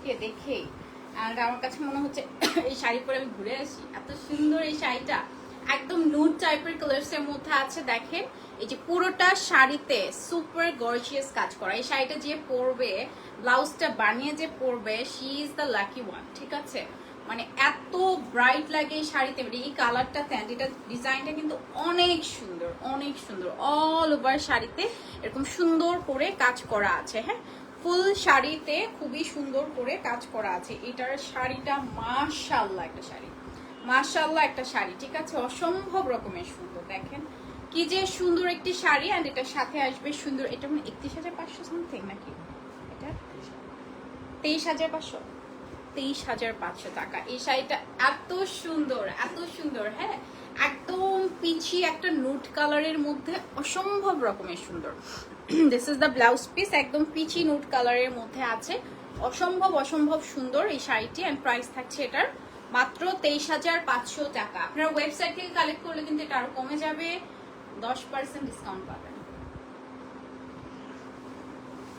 দেখে দেখেই আর আমার কাছে মনে হচ্ছে এই শাড়ি পরে আমি ঘুরে আসি। এত সুন্দর এই শাড়িটা, একদম নুড টাইপের কালার্স এর মধ্যে আছে। দেখেন এই যে পুরোটা শাড়িতে সুপার গর্জিয়াস কাজ করা। এই শাড়িটা যে পরবে, ব্লাউজটা বানিয়ে যে পরবে, she is the lucky one. ঠিক আছে, মানে এত ব্রাইট লাগে এই শাড়িতে। এই কালারটা, এটা ডিজাইনটা কিন্তু অনেক সুন্দর, অনেক সুন্দর। অল ওভার শাড়িতে এরকম সুন্দর করে কাজ করা আছে। হ্যাঁ, ফুল শাড়িতে খুবই সুন্দর করে কাজ করা আছে। এটার শাড়িটা মাশাআল্লাহ একটা শাড়ি, মাশাআল্লাহ একটা শাড়ি। ঠিক আছে, অসম্ভব রকমের সুন্দর। দেখেন কি যে সুন্দর একটি শাড়ি। অ্যান্ড এটার সাথে আসবে সুন্দর, এটা মানে 31,500 সামথিং নাকি, এটা 23,500, 23,500 টাকা। এই শাড়িটা এত সুন্দর, এত সুন্দর। হ্যাঁ, একদম পিচি একটা নুট কালারের মধ্যে অসম্ভব রকমের সুন্দর। This is the blouse piece, একদম পিচি নুট কালারের মধ্যে আছে। অসম্ভব অসম্ভব সুন্দর এই শাড়িটি। অ্যান্ড প্রাইস থাকছে এটার মাত্র 23,500 টাকা। আপনারা ওয়েবসাইট থেকে কালেক্ট করলে কিন্তু এটা আরো কমে যাবে, 10% ডিসকাউন্ট পাবেন।